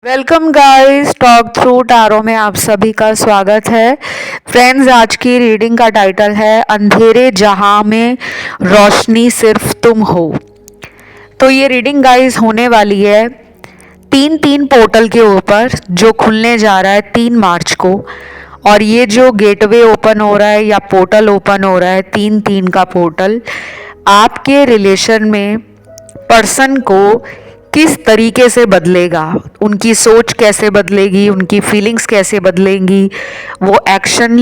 Welcome guys, talk through tarot में आप सभी का स्वागत है। फ्रेंड्स, आज की रीडिंग का टाइटल है अंधेरे जहां में रोशनी सिर्फ तुम हो। तो ये रीडिंग गाइस होने वाली है तीन तीन पोर्टल के ऊपर जो खुलने जा रहा है 3 मार्च को। और ये जो गेटवे ओपन हो रहा है या पोर्टल ओपन हो रहा है, तीन तीन का पोर्टल आपके रिलेशन में पर्सन को किस तरीके से बदलेगा, उनकी सोच कैसे बदलेगी, उनकी फीलिंग्स कैसे बदलेंगी, वो एक्शन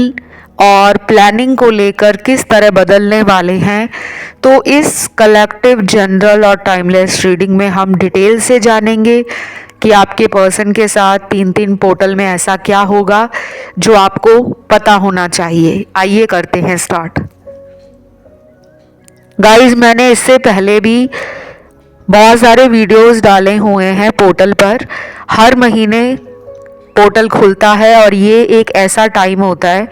और प्लानिंग को लेकर किस तरह बदलने वाले हैं। तो इस कलेक्टिव जनरल और टाइमलेस रीडिंग में हम डिटेल से जानेंगे कि आपके पर्सन के साथ तीन तीन पोर्टल में ऐसा क्या होगा जो आपको पता होना चाहिए। आइए करते हैं स्टार्ट। गाइस, मैंने इससे पहले भी बहुत सारे वीडियोस डाले हुए हैं पोर्टल पर। हर महीने पोर्टल खुलता है और ये एक ऐसा टाइम होता है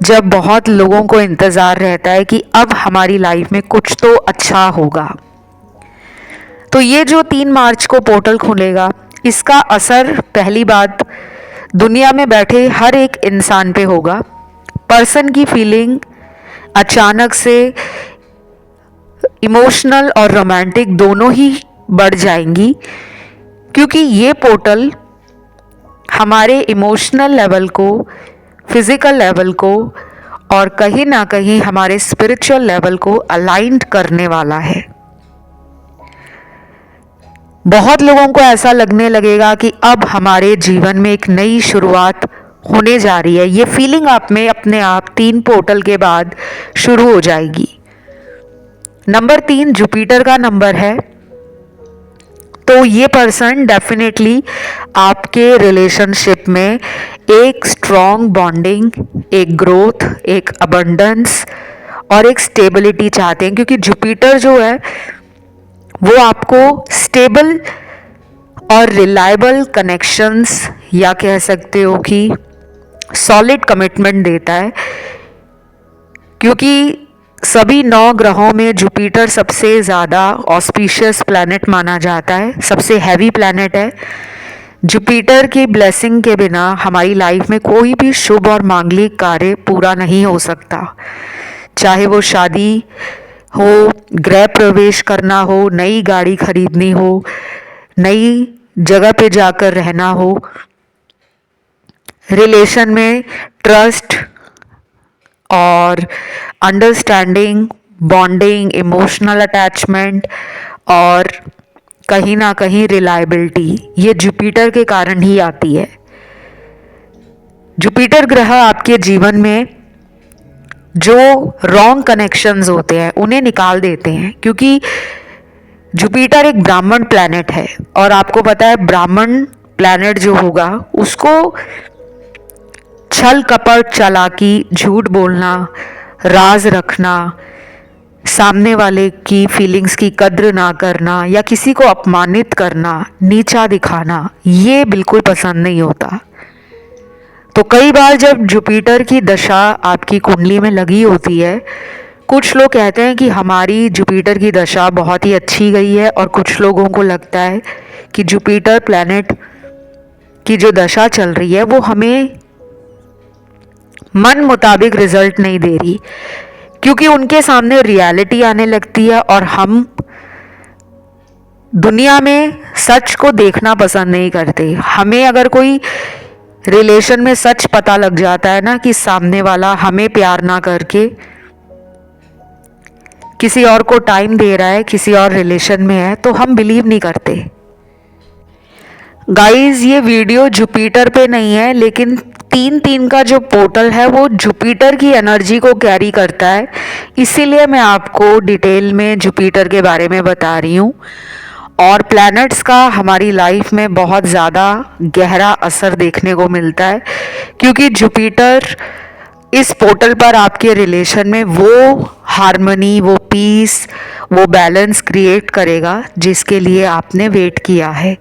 जब बहुत लोगों को इंतज़ार रहता है कि अब हमारी लाइफ में कुछ तो अच्छा होगा। तो ये जो 3 मार्च को पोर्टल खुलेगा, इसका असर पहली बात दुनिया में बैठे हर एक इंसान पे होगा। पर्सन की फीलिंग अचानक से इमोशनल और रोमांटिक दोनों ही बढ़ जाएंगी, क्योंकि ये पोर्टल हमारे इमोशनल लेवल को, फिजिकल लेवल को और कहीं ना कहीं हमारे स्पिरिचुअल लेवल को अलाइंड करने वाला है। बहुत लोगों को ऐसा लगने लगेगा कि अब हमारे जीवन में एक नई शुरुआत होने जा रही है। ये फीलिंग आप में अपने आप 3 पोर्टल के बाद शुरू हो जाएगी। नंबर 3 जुपिटर का नंबर है, तो ये पर्सन डेफिनेटली आपके रिलेशनशिप में एक स्ट्रॉन्ग बॉन्डिंग, एक ग्रोथ, एक अबंडेंस और एक स्टेबिलिटी चाहते हैं, क्योंकि जुपिटर जो है वो आपको स्टेबल और रिलायबल कनेक्शंस या कह सकते हो कि सॉलिड कमिटमेंट देता है। क्योंकि सभी 9 ग्रहों में जुपिटर सबसे ज़्यादा ऑस्पिशियस प्लैनेट माना जाता है, सबसे हैवी प्लैनेट है। जुपिटर की ब्लेसिंग के बिना हमारी लाइफ में कोई भी शुभ और मांगलिक कार्य पूरा नहीं हो सकता। चाहे वो शादी हो, गृह प्रवेश करना हो, नई गाड़ी खरीदनी हो, नई जगह पे जाकर रहना हो, रिलेशन में ट्रस्ट और अंडरस्टैंडिंग, बॉन्डिंग, इमोशनल अटैचमेंट और कहीं ना कहीं रिलायबिलिटी, ये जुपिटर के कारण ही आती है। जुपिटर ग्रह आपके जीवन में जो रॉन्ग कनेक्शंस होते हैं उन्हें निकाल देते हैं, क्योंकि जुपिटर एक ब्राह्मण प्लैनेट है और आपको पता है ब्राह्मण प्लैनेट जो होगा उसको छल कपट, चालाकी, झूठ बोलना, राज रखना, सामने वाले की फीलिंग्स की कद्र ना करना या किसी को अपमानित करना, नीचा दिखाना, ये बिल्कुल पसंद नहीं होता। तो कई बार जब जुपिटर की दशा आपकी कुंडली में लगी होती है, कुछ लोग कहते हैं कि हमारी जुपिटर की दशा बहुत ही अच्छी गई है, और कुछ लोगों को लगता है कि जुपिटर प्लैनेट की जो दशा चल रही है वो हमें मन मुताबिक रिजल्ट नहीं दे रही, क्योंकि उनके सामने रियलिटी आने लगती है और हम दुनिया में सच को देखना पसंद नहीं करते। हमें अगर कोई रिलेशन में सच पता लग जाता है ना कि सामने वाला हमें प्यार ना करके किसी और को टाइम दे रहा है, किसी और रिलेशन में है, तो हम बिलीव नहीं करते। गाइस, ये वीडियो जुपिटर पे नहीं है, लेकिन तीन तीन का जो पोर्टल है वो जुपिटर की एनर्जी को कैरी करता है, इसीलिए मैं आपको डिटेल में जुपिटर के बारे में बता रही हूँ। और प्लैनेट्स का हमारी लाइफ में बहुत ज़्यादा गहरा असर देखने को मिलता है, क्योंकि जुपिटर इस पोर्टल पर आपके रिलेशन में वो हार्मनी, वो पीस, वो बैलेंस क्रिएट करेगा जिसके लिए आपने वेट किया है।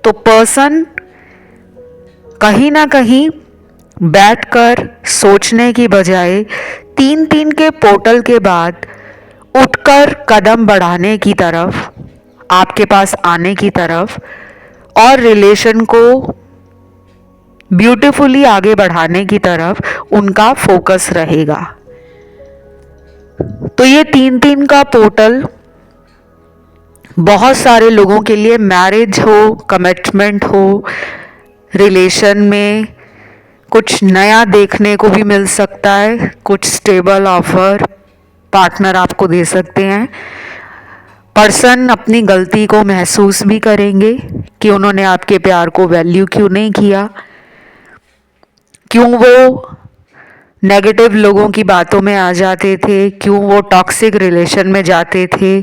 तो पर्सन कहीं ना कहीं बैठकर सोचने की बजाय तीन तीन के पोर्टल के बाद उठकर कदम बढ़ाने की तरफ, आपके पास आने की तरफ और रिलेशन को ब्यूटीफुली आगे बढ़ाने की तरफ उनका फोकस रहेगा। तो ये 3-3 का पोर्टल बहुत सारे लोगों के लिए, मैरिज हो, कमिटमेंट हो, रिलेशन में कुछ नया देखने को भी मिल सकता है, कुछ स्टेबल ऑफर पार्टनर आपको दे सकते हैं। पर्सन अपनी गलती को महसूस भी करेंगे कि उन्होंने आपके प्यार को वैल्यू क्यों नहीं किया, क्यों वो नेगेटिव लोगों की बातों में आ जाते थे, क्यों वो टॉक्सिक रिलेशन में जाते थे,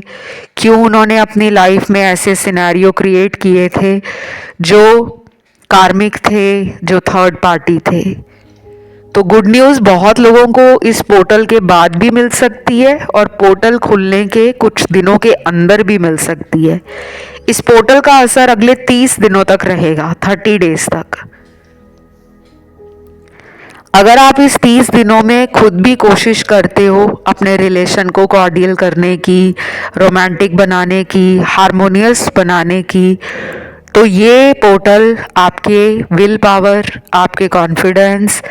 क्यों उन्होंने अपनी लाइफ में ऐसे सिनेरियो क्रिएट किए थे जो कार्मिक थे, जो थर्ड पार्टी थे। तो गुड न्यूज़ बहुत लोगों को इस पोर्टल के बाद भी मिल सकती है और पोर्टल खुलने के कुछ दिनों के अंदर भी मिल सकती है। इस पोर्टल का असर अगले 30 दिनों तक रहेगा, 30 डेज तक। अगर आप इस 30 दिनों में खुद भी कोशिश करते हो अपने रिलेशन को कॉर्डियल करने की, रोमांटिक बनाने की, हार्मोनियस बनाने की, तो ये पोर्टल आपके विल पावर, आपके कॉन्फिडेंस,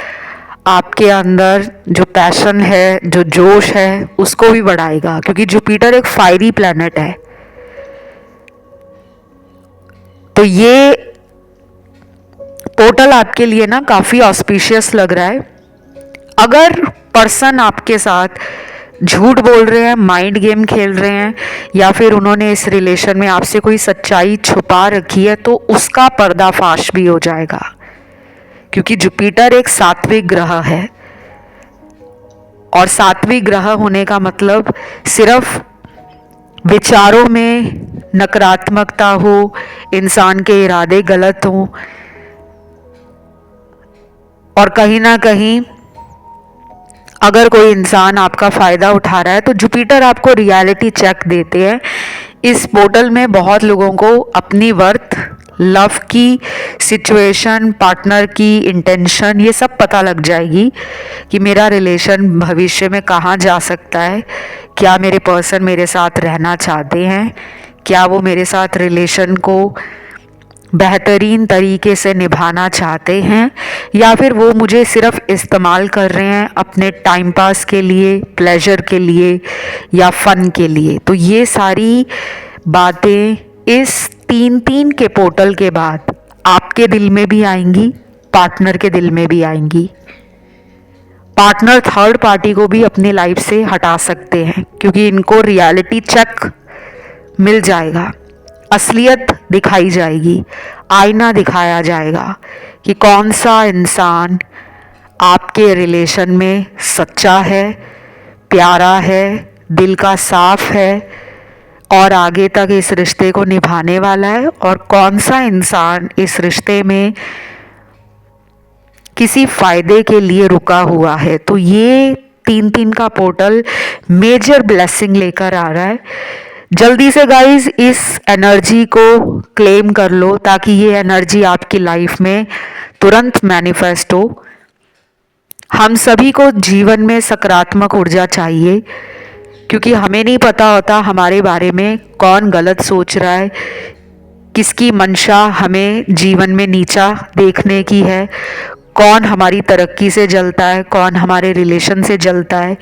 आपके अंदर जो पैशन है, जो जोश है, उसको भी बढ़ाएगा। क्योंकि जुपिटर एक फायरी प्लैनेट है। तो ये पोर्टल आपके लिए ना काफ़ी ऑस्पिशियस लग रहा है। अगर पर्सन आपके साथ झूठ बोल रहे हैं, माइंड गेम खेल रहे हैं, या फिर उन्होंने इस रिलेशन में आपसे कोई सच्चाई छुपा रखी है, तो उसका पर्दाफाश भी हो जाएगा। क्योंकि जुपिटर एक सात्विक ग्रह है और सात्विक ग्रह होने का मतलब सिर्फ विचारों में नकारात्मकता हो, इंसान के इरादे गलत हों, और कहीं ना कहीं अगर कोई इंसान आपका फ़ायदा उठा रहा है तो जुपिटर आपको रियलिटी चेक देते हैं। इस पोर्टल में बहुत लोगों को अपनी वर्थ, लव की सिचुएशन, पार्टनर की इंटेंशन, ये सब पता लग जाएगी कि मेरा रिलेशन भविष्य में कहाँ जा सकता है, क्या मेरे पर्सन मेरे साथ रहना चाहते हैं, क्या वो मेरे साथ रिलेशन को बेहतरीन तरीके से निभाना चाहते हैं, या फिर वो मुझे सिर्फ इस्तेमाल कर रहे हैं अपने टाइम पास के लिए, प्लेजर के लिए या फ़न के लिए। तो ये सारी बातें इस 3-3 के पोर्टल के बाद आपके दिल में भी आएंगी, पार्टनर के दिल में भी आएंगी। पार्टनर थर्ड पार्टी को भी अपनी लाइफ से हटा सकते हैं क्योंकि इनको रियलिटी चेक मिल जाएगा, असलियत दिखाई जाएगी, आईना दिखाया जाएगा कि कौन सा इंसान आपके रिलेशन में सच्चा है, प्यारा है, दिल का साफ है और आगे तक इस रिश्ते को निभाने वाला है, और कौन सा इंसान इस रिश्ते में किसी फ़ायदे के लिए रुका हुआ है। तो ये 3-3 का पोर्टल मेजर ब्लेसिंग लेकर आ रहा है। जल्दी से गाइस इस एनर्जी को क्लेम कर लो ताकि ये एनर्जी आपकी लाइफ में तुरंत मैनिफेस्ट हो। हम सभी को जीवन में सकारात्मक ऊर्जा चाहिए क्योंकि हमें नहीं पता होता हमारे बारे में कौन गलत सोच रहा है, किसकी मंशा हमें जीवन में नीचा देखने की है, कौन हमारी तरक्की से जलता है, कौन हमारे रिलेशन से जलता है,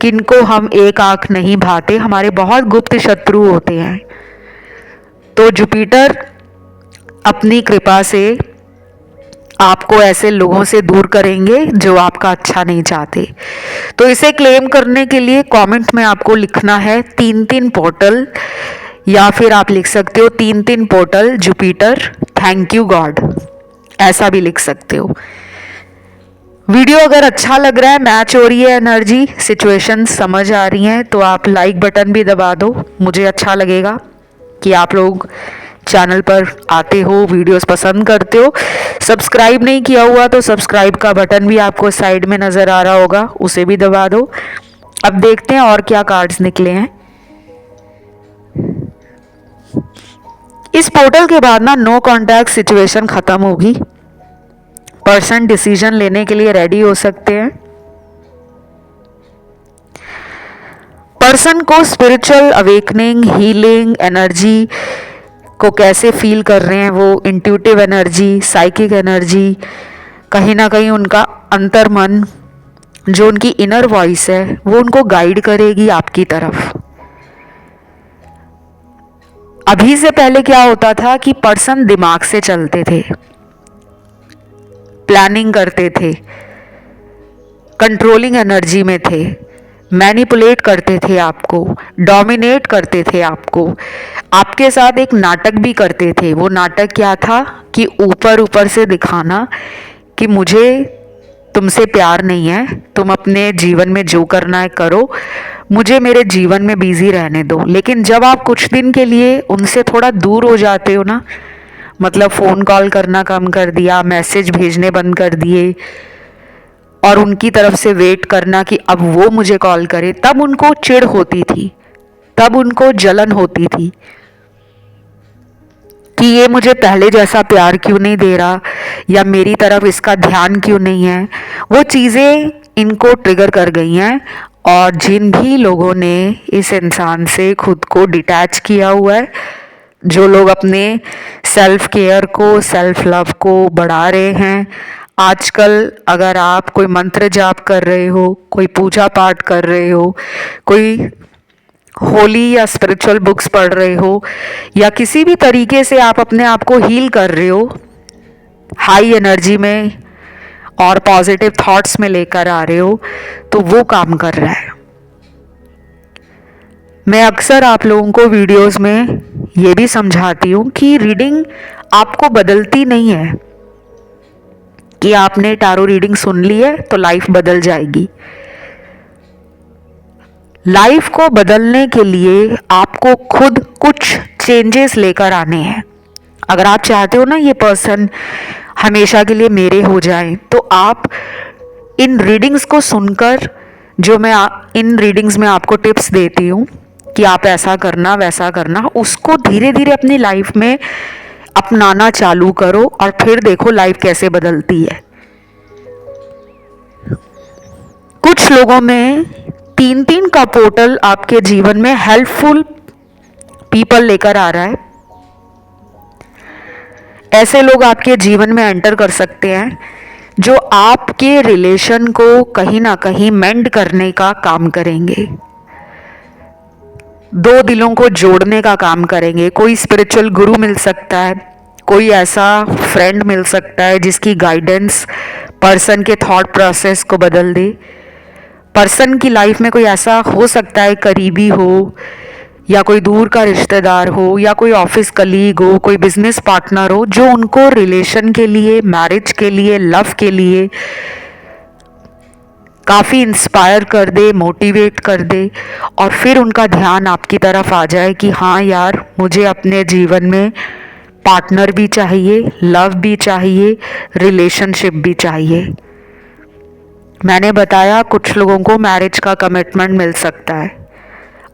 किनको हम एक आंख नहीं भाते, हमारे बहुत गुप्त शत्रु होते हैं। तो जुपिटर अपनी कृपा से आपको ऐसे लोगों से दूर करेंगे जो आपका अच्छा नहीं चाहते। तो इसे क्लेम करने के लिए कमेंट में आपको लिखना है 3-3 पोर्टल, या फिर आप लिख सकते हो 3-3 portal Jupiter thank you God, ऐसा भी लिख सकते हो। वीडियो अगर अच्छा लग रहा है, मैच हो रही है एनर्जी, सिचुएशन समझ आ रही हैं, तो आप लाइक बटन भी दबा दो। मुझे अच्छा लगेगा कि आप लोग चैनल पर आते हो, वीडियोस पसंद करते हो। सब्सक्राइब नहीं किया हुआ तो सब्सक्राइब का बटन भी आपको साइड में नज़र आ रहा होगा, उसे भी दबा दो। अब देखते हैं और क्या कार्ड्स निकले हैं। इस पोर्टल के बाद ना नो कॉन्टैक्ट सिचुएशन ख़त्म होगी। पर्सन डिसीजन लेने के लिए रेडी हो सकते हैं। पर्सन को स्पिरिचुअल अवेकनिंग, हीलिंग एनर्जी को कैसे फील कर रहे हैं, वो इंट्यूटिव एनर्जी, साइकिक एनर्जी, कहीं ना कहीं उनका अंतर्मन, जो उनकी इनर वॉइस है, वो उनको गाइड करेगी आपकी तरफ। अभी से पहले क्या होता था कि पर्सन दिमाग से चलते थे, प्लानिंग करते थे, कंट्रोलिंग एनर्जी में थे, मैनिपुलेट करते थे आपको, डोमिनेट करते थे आपको, आपके साथ एक नाटक भी करते थे। वो नाटक क्या था कि ऊपर ऊपर से दिखाना कि मुझे तुमसे प्यार नहीं है, तुम अपने जीवन में जो करना है करो, मुझे मेरे जीवन में बिजी रहने दो। लेकिन जब आप कुछ दिन के लिए उनसे थोड़ा दूर हो जाते हो ना, मतलब फ़ोन कॉल करना कम कर दिया, मैसेज भेजने बंद कर दिए और उनकी तरफ से वेट करना कि अब वो मुझे कॉल करे, तब उनको चिढ़ होती थी, तब उनको जलन होती थी कि ये मुझे पहले जैसा प्यार क्यों नहीं दे रहा, या मेरी तरफ इसका ध्यान क्यों नहीं है। वो चीज़ें इनको ट्रिगर कर गई हैं। और जिन भी लोगों ने इस इंसान से खुद को डिटैच किया हुआ है, जो लोग अपने सेल्फ केयर को, सेल्फ लव को बढ़ा रहे हैं, आजकल अगर आप कोई मंत्र जाप कर रहे हो, कोई पूजा पाठ कर रहे हो, कोई होली या स्पिरिचुअल बुक्स पढ़ रहे हो, या किसी भी तरीके से आप अपने आप को हील कर रहे हो, हाई एनर्जी में और पॉजिटिव थॉट्स में लेकर आ रहे हो, तो वो काम कर रहा है। मैं अक्सर आप लोगों को वीडियोस में ये भी समझाती हूँ कि रीडिंग आपको बदलती नहीं है कि आपने टारो रीडिंग सुन ली है तो लाइफ बदल जाएगी। लाइफ को बदलने के लिए आपको खुद कुछ चेंजेस लेकर आने हैं। अगर आप चाहते हो ना ये पर्सन हमेशा के लिए मेरे हो जाए, तो आप इन रीडिंग्स को सुनकर, जो मैं इन रीडिंग्स में आपको टिप्स देती हूँ कि आप ऐसा करना वैसा करना, उसको धीरे धीरे अपनी लाइफ में अपनाना चालू करो और फिर देखो लाइफ कैसे बदलती है। कुछ लोगों में 3-3 का पोर्टल आपके जीवन में हेल्पफुल पीपल लेकर आ रहा है। ऐसे लोग आपके जीवन में एंटर कर सकते हैं जो आपके रिलेशन को कहीं ना कहीं मेंड करने का काम करेंगे, दो दिलों को जोड़ने का काम करेंगे। कोई स्पिरिचुअल गुरु मिल सकता है, कोई ऐसा फ्रेंड मिल सकता है जिसकी गाइडेंस पर्सन के थॉट प्रोसेस को बदल दे। पर्सन की लाइफ में कोई ऐसा हो सकता है, करीबी हो या कोई दूर का रिश्तेदार हो या कोई ऑफिस कलीग हो, कोई बिजनेस पार्टनर हो, जो उनको रिलेशन के लिए, मैरिज के लिए, लव के लिए काफ़ी इंस्पायर कर दे, मोटिवेट कर दे, और फिर उनका ध्यान आपकी तरफ आ जाए कि हाँ यार, मुझे अपने जीवन में पार्टनर भी चाहिए, लव भी चाहिए, रिलेशनशिप भी चाहिए। मैंने बताया कुछ लोगों को मैरिज का कमिटमेंट मिल सकता है।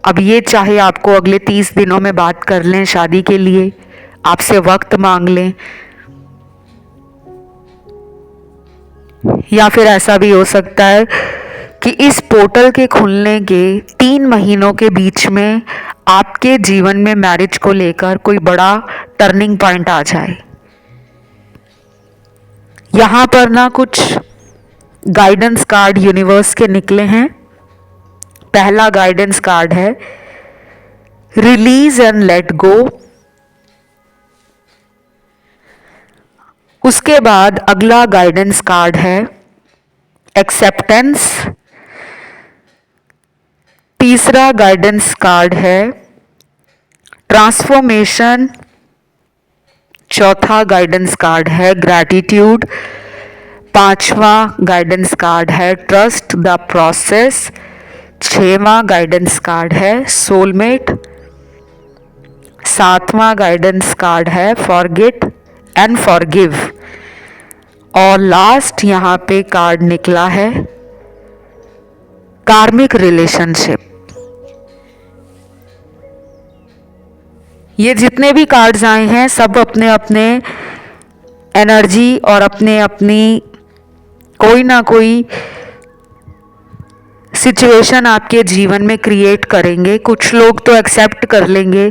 अब ये चाहे आपको अगले 30 दिनों में बात कर लें शादी के लिए, आपसे वक्त मांग लें, या फिर ऐसा भी हो सकता है कि इस पोर्टल के खुलने के 3 महीनों के बीच में आपके जीवन में मैरिज को लेकर कोई बड़ा टर्निंग पॉइंट आ जाए। यहाँ पर ना कुछ गाइडेंस कार्ड यूनिवर्स के निकले हैं। पहला गाइडेंस कार्ड है रिलीज एंड लेट गो। उसके बाद अगला गाइडेंस कार्ड है एक्सेप्टेंस। तीसरा गाइडेंस कार्ड है ट्रांसफॉर्मेशन। चौथा गाइडेंस कार्ड है ग्रैटिट्यूड। पांचवा गाइडेंस कार्ड है ट्रस्ट द प्रोसेस। छठवां गाइडेंस कार्ड है सोलमेट। सातवां गाइडेंस कार्ड है फॉरगेट एंड फॉरगिव। और लास्ट यहाँ पे कार्ड निकला है कार्मिक रिलेशनशिप। ये जितने भी कार्ड्स आए हैं सब अपने अपने एनर्जी और अपने अपनी कोई ना कोई सिचुएशन आपके जीवन में क्रिएट करेंगे। कुछ लोग तो एक्सेप्ट कर लेंगे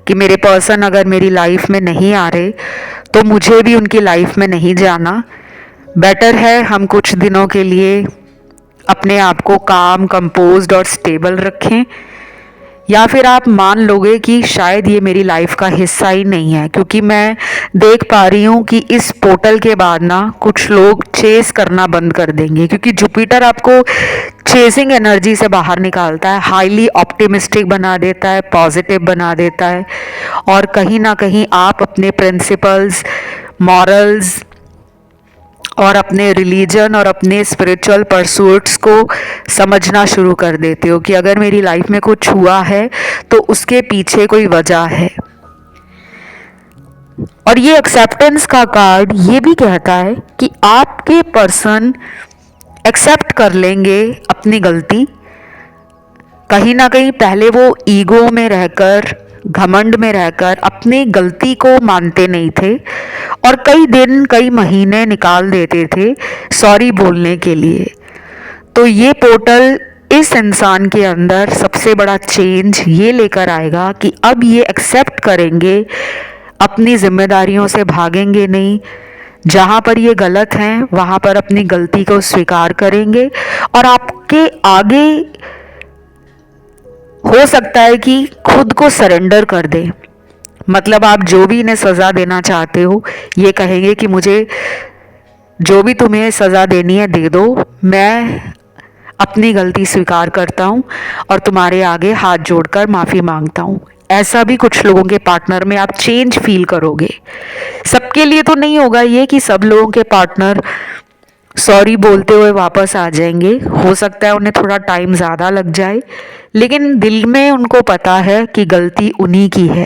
कि मेरे पर्सन अगर मेरी लाइफ में नहीं आ रहे तो मुझे भी उनकी लाइफ में नहीं जाना। बेटर है हम कुछ दिनों के लिए अपने आप को काम, कंपोज्ड और स्टेबल रखें, या फिर आप मान लोगे कि शायद ये मेरी लाइफ का हिस्सा ही नहीं है। क्योंकि मैं देख पा रही हूँ कि इस पोर्टल के बाद ना कुछ लोग चेस करना बंद कर देंगे, क्योंकि जुपिटर आपको चेसिंग एनर्जी से बाहर निकालता है, हाईली ऑप्टिमिस्टिक बना देता है, पॉजिटिव बना देता है, और कहीं ना कहीं आप अपने प्रिंसिपल्स, मॉरल्स और अपने रिलीजन और अपने स्पिरिचुअल परसूट्स को समझना शुरू कर देते हो कि अगर मेरी लाइफ में कुछ हुआ है तो उसके पीछे कोई वजह है। और ये एक्सेप्टेंस का कार्ड ये भी कहता है कि आपके पर्सन एक्सेप्ट कर लेंगे अपनी गलती। कहीं ना कहीं पहले वो ईगो में रहकर, घमंड में रहकर अपनी गलती को मानते नहीं थे और कई दिन, कई महीने निकाल देते थे सॉरी बोलने के लिए। तो ये पोर्टल इस इंसान के अंदर सबसे बड़ा चेंज ये लेकर आएगा कि अब ये एक्सेप्ट करेंगे, अपनी जिम्मेदारियों से भागेंगे नहीं, जहाँ पर ये गलत हैं वहाँ पर अपनी गलती को स्वीकार करेंगे और आपके आगे हो सकता है कि खुद को सरेंडर कर दे। मतलब आप जो भी इन्हें सज़ा देना चाहते हो, ये कहेंगे कि मुझे जो भी तुम्हें सज़ा देनी है दे दो, मैं अपनी गलती स्वीकार करता हूँ और तुम्हारे आगे हाथ जोड़कर माफ़ी मांगता हूँ। ऐसा भी कुछ लोगों के पार्टनर में आप चेंज फील करोगे। सबके लिए तो नहीं होगा ये कि सब लोगों के पार्टनर सॉरी बोलते हुए वापस आ जाएंगे। हो सकता है उन्हें थोड़ा टाइम ज़्यादा लग जाए, लेकिन दिल में उनको पता है कि गलती उन्हीं की है।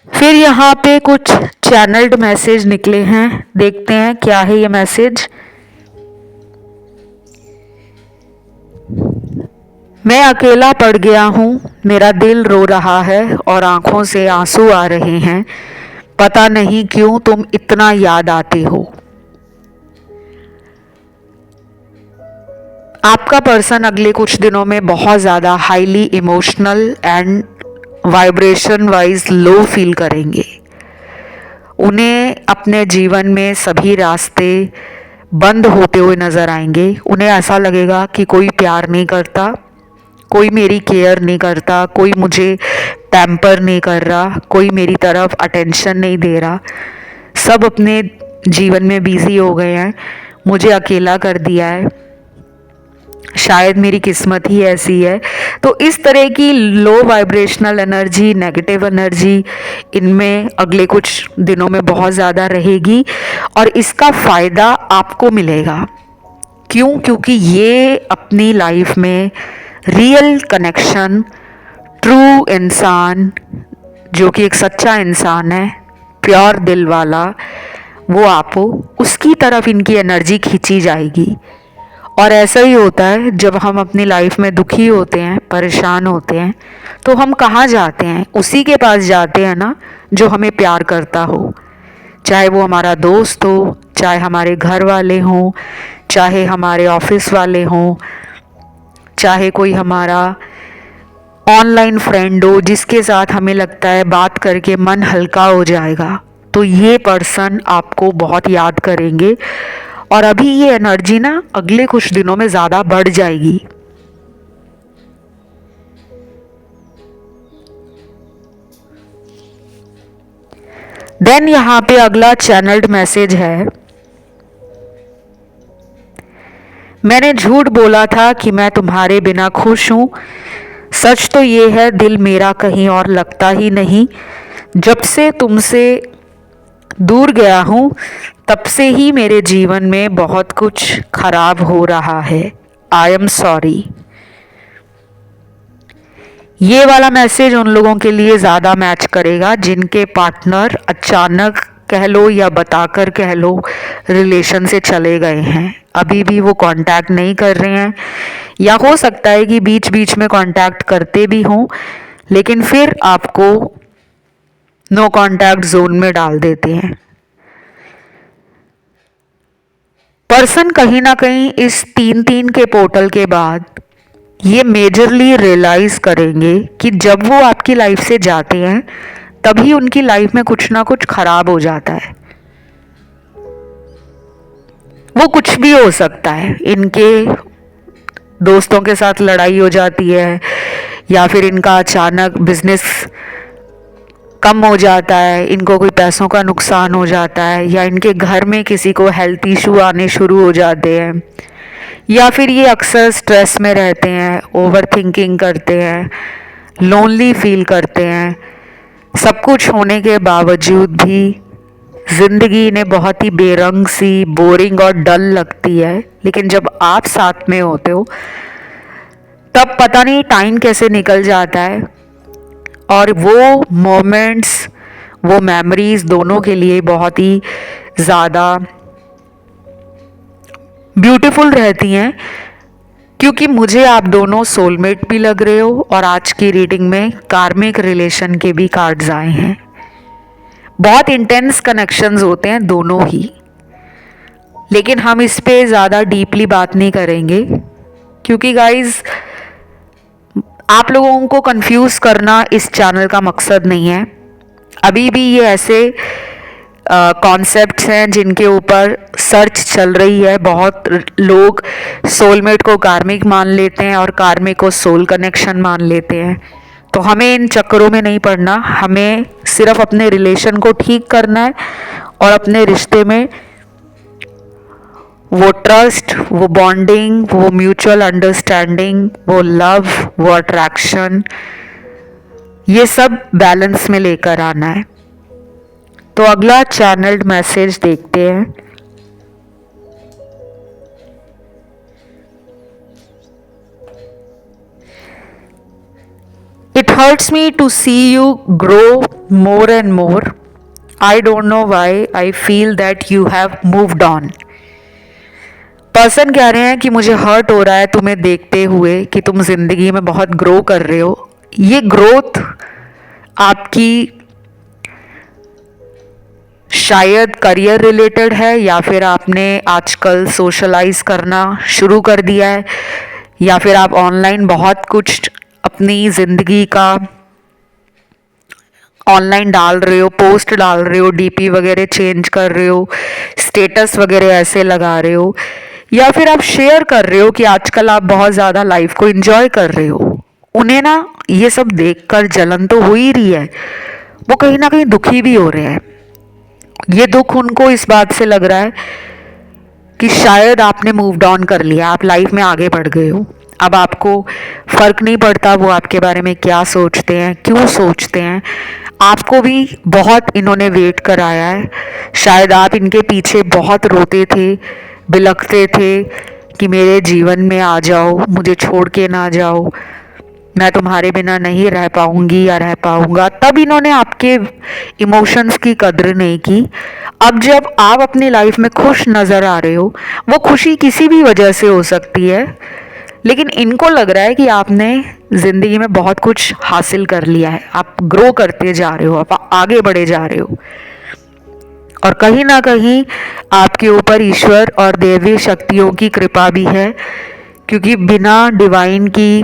फिर यहाँ पे कुछ चैनल्ड मैसेज निकले हैं, देखते हैं क्या है ये मैसेज। मैं अकेला पड़ गया हूँ, मेरा दिल रो रहा है और आंखों से आंसू आ रहे हैं, पता नहीं क्यों तुम इतना याद आते हो। आपका पर्सन अगले कुछ दिनों में बहुत ज़्यादा highly emotional and vibration wise low feel करेंगे। उन्हें अपने जीवन में सभी रास्ते बंद होते हुए नज़र आएंगे। उन्हें ऐसा लगेगा कि कोई प्यार नहीं करता, कोई मेरी केयर नहीं करता, कोई मुझे पैम्पर नहीं कर रहा, कोई मेरी तरफ अटेंशन नहीं दे रहा, सब अपने जीवन में बिजी हो गए हैं, मुझे अकेला कर दिया है, शायद मेरी किस्मत ही ऐसी है। तो इस तरह की लो वाइब्रेशनल एनर्जी, नेगेटिव एनर्जी इनमें अगले कुछ दिनों में बहुत ज़्यादा रहेगी और इसका फ़ायदा आपको मिलेगा। क्यों? क्योंकि ये अपनी लाइफ में रियल कनेक्शन, ट्रू इंसान जो कि एक सच्चा इंसान है, प्योर दिल वाला, वो आपको उसकी तरफ इनकी एनर्जी खींची जाएगी। और ऐसा ही होता है जब हम अपनी लाइफ में दुखी होते हैं, परेशान होते हैं, तो हम कहाँ जाते हैं? उसी के पास जाते हैं ना जो हमें प्यार करता हो, चाहे वो हमारा दोस्त हो, चाहे हमारे घर वाले हों, चाहे हमारे ऑफिस वाले हों, चाहे कोई हमारा ऑनलाइन फ्रेंड हो जिसके साथ हमें लगता है बात करके मन हल्का हो जाएगा। तो ये पर्सन आपको बहुत याद करेंगे और अभी ये एनर्जी ना अगले कुछ दिनों में ज़्यादा बढ़ जाएगी। देन यहाँ पे अगला चैनल्ड मैसेज है, मैंने झूठ बोला था कि मैं तुम्हारे बिना खुश हूँ, सच तो ये है दिल मेरा कहीं और लगता ही नहीं, जब से तुमसे दूर गया हूँ तब से ही मेरे जीवन में बहुत कुछ खराब हो रहा है, आई एम सॉरी। ये वाला मैसेज उन लोगों के लिए ज़्यादा मैच करेगा जिनके पार्टनर अचानक कह लो या बताकर कह लो रिलेशन से चले गए हैं, अभी भी वो कांटेक्ट नहीं कर रहे हैं, या हो सकता है कि बीच बीच में कांटेक्ट करते भी हों लेकिन फिर आपको नो कांटेक्ट जोन में डाल देते हैं। पर्सन कहीं ना कहीं इस 3-3 के पोर्टल के बाद ये मेजरली रियलाइज करेंगे कि जब वो आपकी लाइफ से जाते हैं तभी उनकी लाइफ में कुछ ना कुछ खराब हो जाता है। वो कुछ भी हो सकता है, इनके दोस्तों के साथ लड़ाई हो जाती है, या फिर इनका अचानक बिजनेस कम हो जाता है, इनको कोई पैसों का नुकसान हो जाता है, या इनके घर में किसी को हेल्थ इशू आने शुरू हो जाते हैं, या फिर ये अक्सर स्ट्रेस में रहते हैं, ओवर थिंकिंग करते हैं, लोनली फील करते हैं। सब कुछ होने के बावजूद भी ज़िंदगी इन्हें बहुत ही बेरंग सी, बोरिंग और डल लगती है। लेकिन जब आप साथ में होते हो तब पता नहीं टाइम कैसे निकल जाता है, और वो मोमेंट्स, वो मेमोरीज दोनों के लिए बहुत ही ज़्यादा ब्यूटीफुल रहती हैं, क्योंकि मुझे आप दोनों सोलमेट भी लग रहे हो और आज की रीडिंग में कार्मिक रिलेशन के भी कार्ड्स आए हैं। बहुत इंटेंस कनेक्शंस होते हैं दोनों ही, लेकिन हम इस पे ज़्यादा डीपली बात नहीं करेंगे, क्योंकि गाइस आप लोगों को कंफ्यूज करना इस चैनल का मकसद नहीं है। अभी भी ये ऐसे कॉन्सेप्ट्स हैं जिनके ऊपर सर्च चल रही है। बहुत लोग सोलमेट को कार्मिक मान लेते हैं और कार्मिक को सोल कनेक्शन मान लेते हैं। तो हमें इन चक्करों में नहीं पड़ना, हमें सिर्फ अपने रिलेशन को ठीक करना है और अपने रिश्ते में वो ट्रस्ट, वो बॉन्डिंग, वो म्यूचुअल अंडरस्टैंडिंग, वो लव, वो अट्रैक्शन, ये सब बैलेंस में लेकर आना है। तो अगला चैनल्ड मैसेज देखते हैं। It hurts me to see you grow more and more. I don't know why I feel that you have moved on. Person कह रहे हैं कि मुझे हर्ट हो रहा है तुम्हें देखते हुए कि तुम जिंदगी में बहुत ग्रो कर रहे हो। ये ग्रोथ आपकी शायद करियर रिलेटेड है, या फिर आपने आजकल सोशलाइज करना शुरू कर दिया है, या फिर आप ऑनलाइन बहुत कुछ अपनी ज़िंदगी का ऑनलाइन डाल रहे हो, पोस्ट डाल रहे हो, डीपी वगैरह चेंज कर रहे हो, स्टेटस वगैरह ऐसे लगा रहे हो, या फिर आप शेयर कर रहे हो कि आजकल आप बहुत ज़्यादा लाइफ को एंजॉय कर रहे हो। उन्हें ना ये सब देखकर जलन तो हो ही रही है, वो कहीं ना कहीं दुखी भी हो रहे हैं। ये दुख उनको इस बात से लग रहा है कि शायद आपने मूव्ड ऑन कर लिया, आप लाइफ में आगे बढ़ गए हो। अब आपको फर्क नहीं पड़ता वो आपके बारे में क्या सोचते हैं, क्यों सोचते हैं। आपको भी बहुत इन्होंने वेट कराया है। शायद आप इनके पीछे बहुत रोते थे, बिलखते थे कि मेरे जीवन में आ जाओ, मुझे छोड़ के ना जाओ, मैं तुम्हारे बिना नहीं रह पाऊंगी या रह पाऊंगा। तब इन्होंने आपके इमोशंस की कद्र नहीं की। अब जब आप अपनी लाइफ में खुश नज़र आ रहे हो, वो खुशी किसी भी वजह से हो सकती है, लेकिन इनको लग रहा है कि आपने ज़िंदगी में बहुत कुछ हासिल कर लिया है, आप ग्रो करते जा रहे हो, आप आगे बढ़े जा रहे हो, और कहीं ना कहीं आपके ऊपर ईश्वर और दैवीय शक्तियों की कृपा भी है, क्योंकि बिना डिवाइन की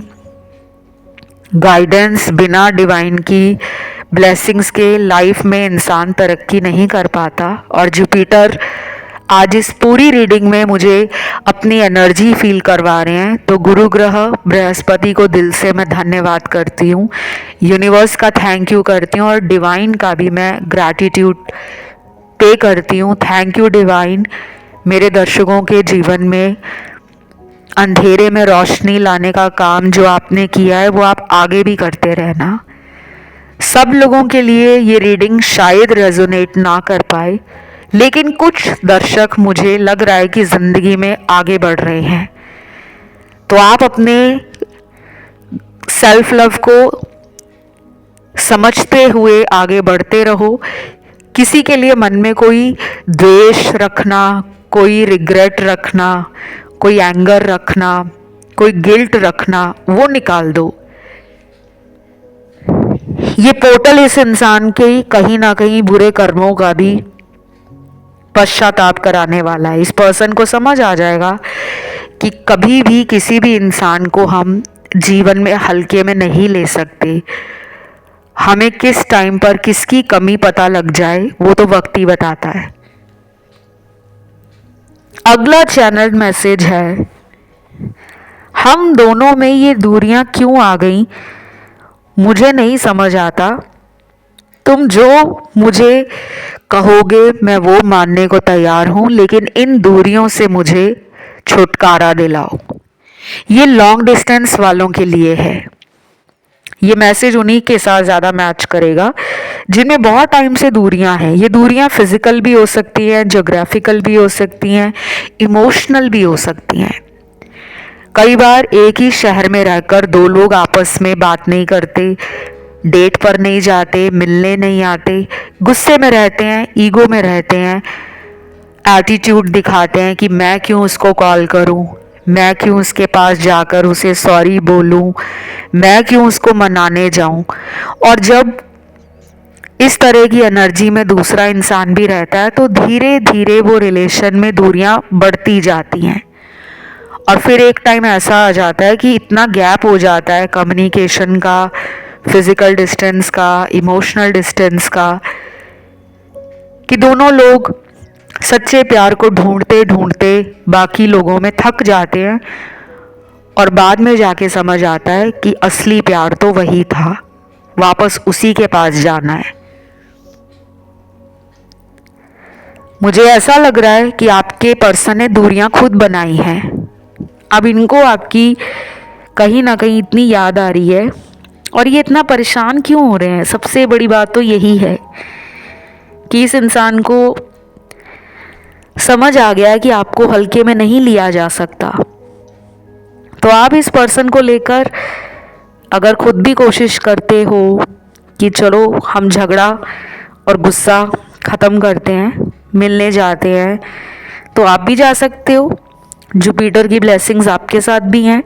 गाइडेंस, बिना डिवाइन की ब्लेसिंग्स के लाइफ में इंसान तरक्की नहीं कर पाता। और जुपिटर आज इस पूरी रीडिंग में मुझे अपनी एनर्जी फील करवा रहे हैं। तो गुरु ग्रह बृहस्पति को दिल से मैं धन्यवाद करती हूँ, यूनिवर्स का थैंक यू करती हूँ, और डिवाइन का भी मैं ग्रैटिट्यूड पे करती हूँ। थैंक यू डिवाइन, मेरे दर्शकों के जीवन में अंधेरे में रोशनी लाने का काम जो आपने किया है वो आप आगे भी करते रहना। सब लोगों के लिए ये रीडिंग शायद रेजोनेट ना कर पाए, लेकिन कुछ दर्शक मुझे लग रहा है कि ज़िंदगी में आगे बढ़ रहे हैं। तो आप अपने सेल्फ लव को समझते हुए आगे बढ़ते रहो। किसी के लिए मन में कोई द्वेष रखना, कोई रिग्रेट रखना, कोई एंगर रखना, कोई गिल्ट रखना, वो निकाल दो। ये पोर्टल इस इंसान के कहीं ना कहीं बुरे कर्मों का भी पश्चाताप कराने वाला है। इस पर्सन को समझ आ जाएगा कि कभी भी किसी भी इंसान को हम जीवन में हल्के में नहीं ले सकते। हमें किस टाइम पर किसकी कमी पता लग जाए वो तो वक्त ही बताता है। अगला चैनल मैसेज है, हम दोनों में ये दूरियां क्यों आ गई मुझे नहीं समझ आता। तुम जो मुझे कहोगे मैं वो मानने को तैयार हूं, लेकिन इन दूरियों से मुझे छुटकारा दिलाओ। ये लॉन्ग डिस्टेंस वालों के लिए है। ये मैसेज उन्हीं के साथ ज़्यादा मैच करेगा जिनमें बहुत टाइम से दूरियां हैं। ये दूरियां फिजिकल भी हो सकती हैं, ज्योग्राफिकल भी हो सकती हैं, इमोशनल भी हो सकती हैं। कई बार एक ही शहर में रहकर दो लोग आपस में बात नहीं करते, डेट पर नहीं जाते, मिलने नहीं आते, गुस्से में रहते हैं, ईगो में रहते हैं, एटीट्यूड दिखाते हैं कि मैं क्यों उसको कॉल करूं, मैं क्यों उसके पास जाकर उसे सॉरी बोलूं, मैं क्यों उसको मनाने जाऊं। और जब इस तरह की एनर्जी में दूसरा इंसान भी रहता है तो धीरे धीरे वो रिलेशन में दूरियां बढ़ती जाती हैं। और फिर एक टाइम ऐसा आ जाता है कि इतना गैप हो जाता है कम्युनिकेशन का, फिजिकल डिस्टेंस का, इमोशनल डिस्टेंस का, कि दोनों लोग सच्चे प्यार को ढूंढते ढूंढते बाकी लोगों में थक जाते हैं और बाद में जाके समझ आता है कि असली प्यार तो वही था, वापस उसी के पास जाना है। मुझे ऐसा लग रहा है कि आपके पर्सन ने दूरियां खुद बनाई हैं। अब इनको आपकी कहीं ना कहीं इतनी याद आ रही है और ये इतना परेशान क्यों हो रहे हैं। सबसे बड़ी बात तो यही है कि इस इंसान को समझ आ गया है कि आपको हल्के में नहीं लिया जा सकता। तो आप इस पर्सन को लेकर अगर खुद भी कोशिश करते हो कि चलो हम झगड़ा और गुस्सा ख़त्म करते हैं, मिलने जाते हैं, तो आप भी जा सकते हो। जुपिटर की ब्लेसिंग्स आपके साथ भी हैं।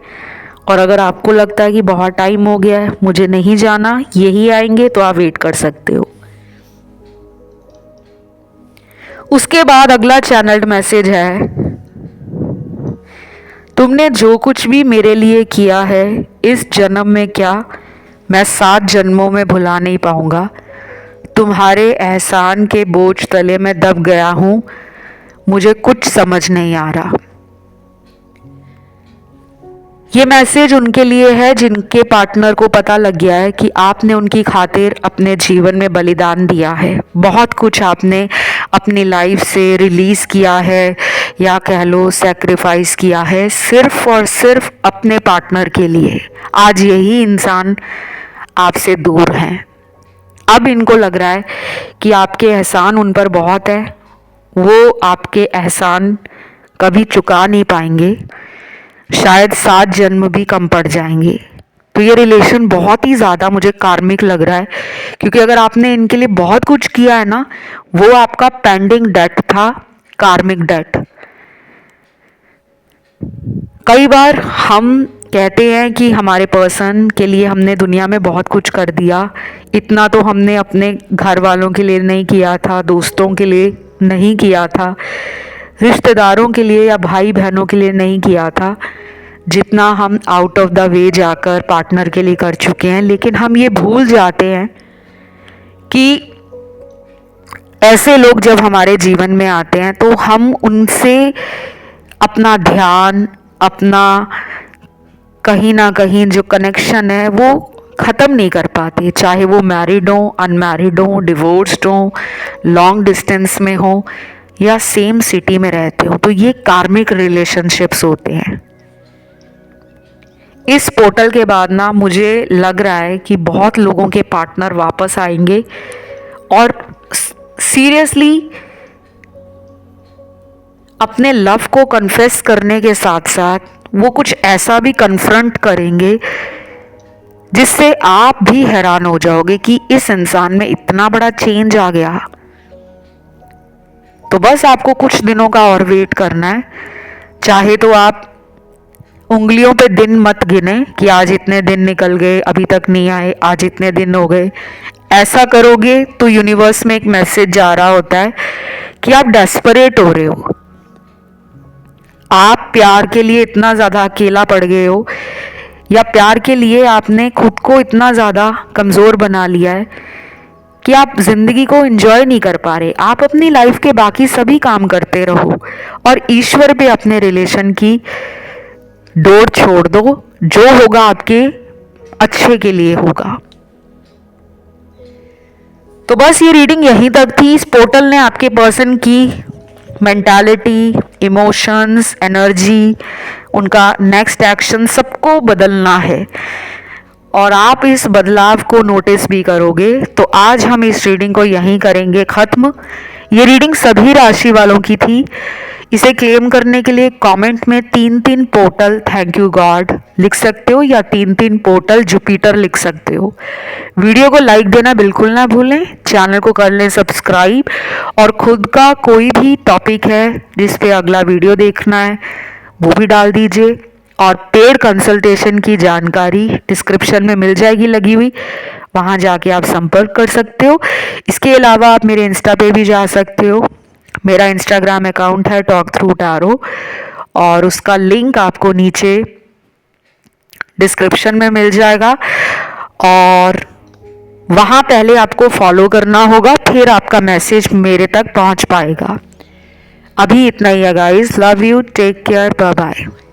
और अगर आपको लगता है कि बहुत टाइम हो गया है, मुझे नहीं जाना, यही आएंगे, तो आप वेट कर सकते हो। उसके बाद अगला चैनल्ड मैसेज है, तुमने जो कुछ भी मेरे लिए किया है इस जन्म में क्या मैं 7 जन्मों में भुला नहीं पाऊंगा। तुम्हारे एहसान के बोझ तले मैं दब गया हूं, मुझे कुछ समझ नहीं आ रहा। ये मैसेज उनके लिए है जिनके पार्टनर को पता लग गया है कि आपने उनकी खातिर अपने जीवन में बलिदान दिया है। बहुत कुछ आपने अपनी लाइफ से रिलीज़ किया है या कह लो सैक्रिफाइस किया है, सिर्फ और सिर्फ अपने पार्टनर के लिए। आज यही इंसान आपसे दूर हैं। अब इनको लग रहा है कि आपके एहसान उन पर बहुत है, वो आपके एहसान कभी चुका नहीं पाएंगे, शायद 7 जन्म भी कम पड़ जाएंगे। तो ये रिलेशन बहुत ही ज़्यादा मुझे कार्मिक लग रहा है, क्योंकि अगर आपने इनके लिए बहुत कुछ किया है ना, वो आपका पेंडिंग डेट था, कार्मिक डेट। कई बार हम कहते हैं कि हमारे पर्सन के लिए हमने दुनिया में बहुत कुछ कर दिया, इतना तो हमने अपने घर वालों के लिए नहीं किया था, दोस्तों के लिए नहीं किया था, रिश्तेदारों के लिए या भाई बहनों के लिए नहीं किया था, जितना हम आउट ऑफ द वे जाकर पार्टनर के लिए कर चुके हैं। लेकिन हम ये भूल जाते हैं कि ऐसे लोग जब हमारे जीवन में आते हैं तो हम उनसे अपना ध्यान, अपना कहीं ना कहीं जो कनेक्शन है वो ख़त्म नहीं कर पाते, चाहे वो मैरिड हो, अनमैरिड हो, डिवोर्स्ड हो, लॉन्ग डिस्टेंस में हो या सेम सिटी में रहते हो। तो ये कार्मिक रिलेशनशिप्स होते हैं। इस पोर्टल के बाद ना मुझे लग रहा है कि बहुत लोगों के पार्टनर वापस आएंगे और सीरियसली अपने लव को कन्फेस करने के साथ साथ वो कुछ ऐसा भी कन्फ्रंट करेंगे जिससे आप भी हैरान हो जाओगे कि इस इंसान में इतना बड़ा चेंज आ गया। तो बस आपको कुछ दिनों का और वेट करना है। चाहे तो आप उंगलियों पे दिन मत गिने कि आज इतने दिन निकल गए अभी तक नहीं आए, आज इतने दिन हो गए। ऐसा करोगे तो यूनिवर्स में एक मैसेज जा रहा होता है कि आप डेस्परेट हो रहे हो, आप प्यार के लिए इतना ज़्यादा अकेला पड़ गए हो, या प्यार के लिए आपने खुद को इतना ज़्यादा कमज़ोर बना लिया है कि आप ज़िंदगी को एंजॉय नहीं कर पा रहे। आप अपनी लाइफ के बाकी सभी काम करते रहो और ईश्वर पे अपने रिलेशन की डोर छोड़ दो, जो होगा आपके अच्छे के लिए होगा। तो बस ये रीडिंग यहीं तक थी। इस पोर्टल ने आपके पर्सन की मेंटालिटी, इमोशंस, एनर्जी, उनका नेक्स्ट एक्शन सबको बदलना है और आप इस बदलाव को नोटिस भी करोगे। तो आज हम इस रीडिंग को यहीं करेंगे ख़त्म। ये रीडिंग सभी राशि वालों की थी। इसे क्लेम करने के लिए कमेंट में 3-3 पोर्टल थैंक यू गॉड लिख सकते हो या 3-3 पोर्टल जुपिटर लिख सकते हो। वीडियो को लाइक देना बिल्कुल ना भूलें, चैनल को कर लें सब्सक्राइब और खुद का कोई भी टॉपिक है जिस पे अगला वीडियो देखना है वो भी डाल दीजिए। और पेड कंसल्टेशन की जानकारी डिस्क्रिप्शन में मिल जाएगी लगी हुई, वहाँ जाके आप संपर्क कर सकते हो। इसके अलावा आप मेरे इंस्टा पे भी जा सकते हो। मेरा इंस्टाग्राम अकाउंट है टॉक थ्रू टैरो और उसका लिंक आपको नीचे डिस्क्रिप्शन में मिल जाएगा और वहाँ पहले आपको फॉलो करना होगा, फिर आपका मैसेज मेरे तक पहुँच पाएगा। अभी इतना ही है guys, love you, take care, bye bye.